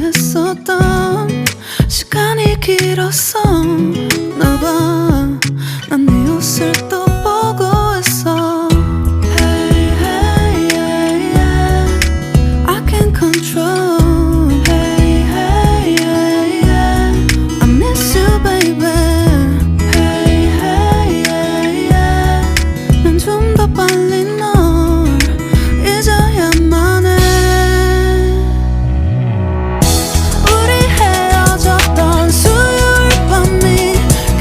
했었던 시간이 길었어. 나봐, 난 네 옷을 또 보고 있어. Hey, hey, yeah, yeah. I can't control. Hey, hey, yeah, yeah. I miss you, baby. Hey, hey, yeah, yeah. 난 좀 더 빨리 널 잊어야만 해. 우리 헤어졌던 수요일 밤이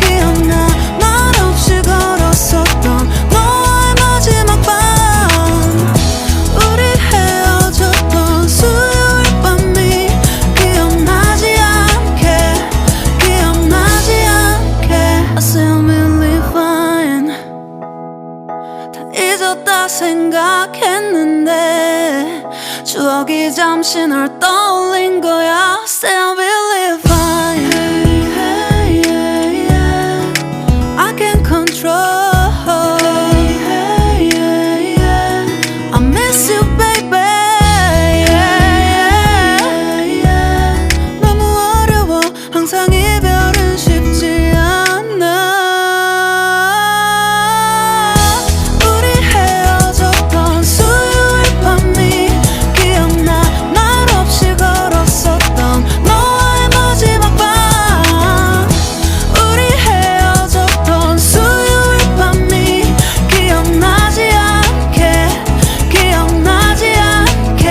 기억나. 말없이 걸었었던 너와의 마지막 밤. 우리 헤어졌던 수요일 밤이 기억나지 않게, 기억나지 않게. I say I'm really fine. 다 잊었다 생각했는데 추억이 잠시 널 떠올린 거야. Say I'm really fine. Hey, hey, yeah, yeah. I can't control. Hey, hey, yeah, yeah. I miss you, baby. Yeah, yeah, yeah. 너무 어려워. 항상 이별은 쉽지 않아. 우리 헤어졌던 수요일 밤이 기억나. 말없이 걸었었던 너와의 마지막 밤. 우리 헤어졌던 수요일 밤이 기억나지 않게, 기억나지 않게.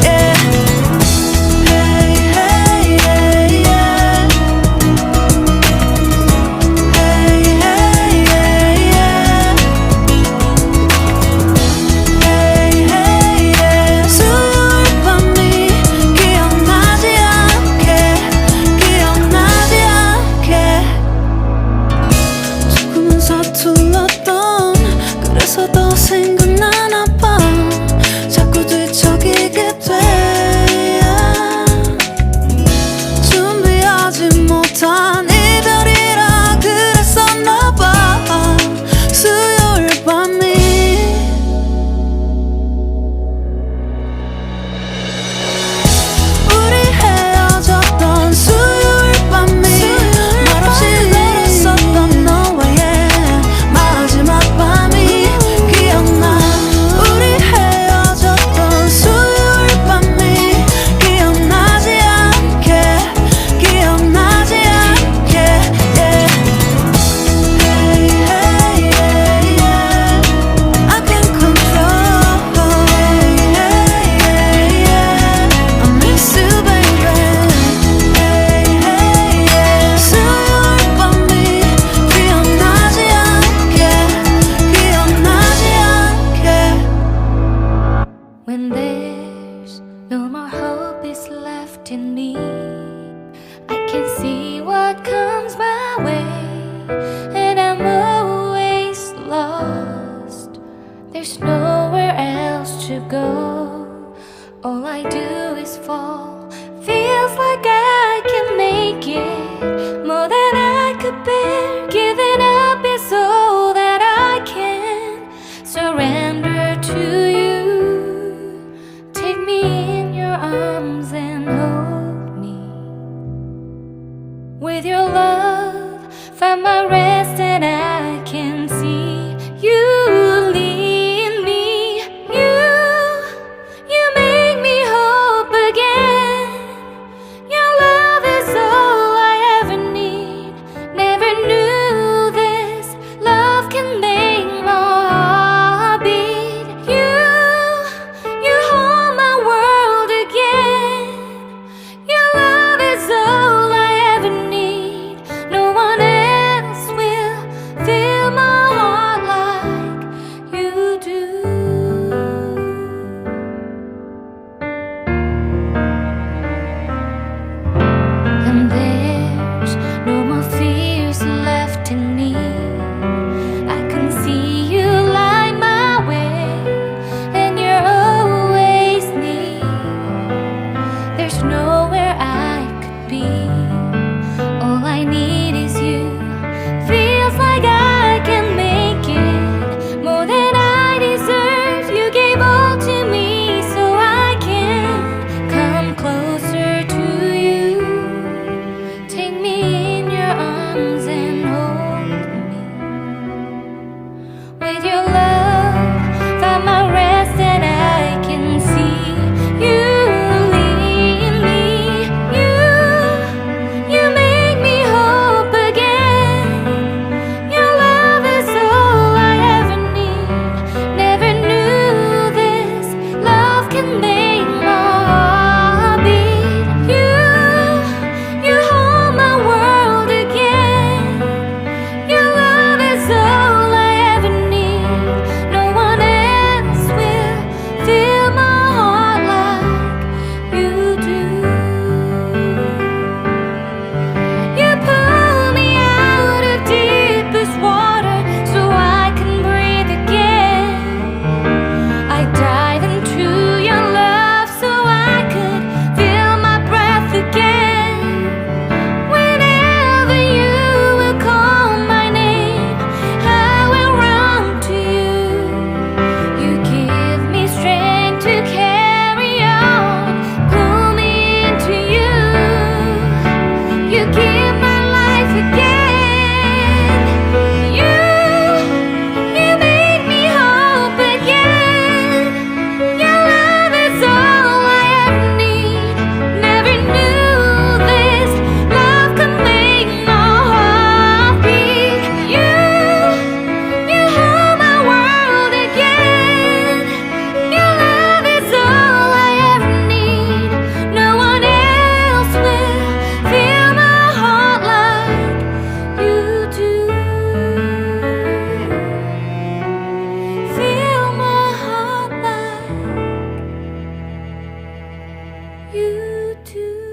Yeah. Hey, hey, yeah, yeah. Hey, hey, yeah, yeah. Hey, hey, yeah. 수요일 밤이 기억나지 않게, 기억나지 않게. 조금은 서툴렀던 그래서 더 생각나나 봐. 자꾸 뒤척이게 돼. 준비하지 못한 이별이라 그랬었나 봐. 수요일 밤이. 우리 헤어졌던 수요일 밤이 말없이 걸었었던 너와의 마지막 밤이 기억나. 우리 헤어졌던 수요일 밤이 기억나지 않게, 기억나지 않게. Yeah. Hey, hey, yeah, yeah. I can't control. Hey, hey, yeah, yeah. I miss you, baby. Hey, hey, yeah. 수요일 밤이 기억나지 않게, 기억나지 않게. When there's no more hope is left in me, I can see what comes my way, and I'm always lost. There's nowhere else to go. All I do is fall. Feels like I can make it more than I could bear. Giving up is all that I can. Surrender to you. Take me in your arms and hold me. With your love, find my rest and I can see you lead me. You make me hope again. Your love is all I ever need. Never knew this love can make my heart beat. You hold my world again. Your love is all I ever need. No one else will fill my heart like you do. And there's no more fears left in me. I can see you light my way, and you're always near. There's nowhere I could be. All I need is you. Feels like I can make it more than I deserve. You gave all to me, so I can come closer to you too.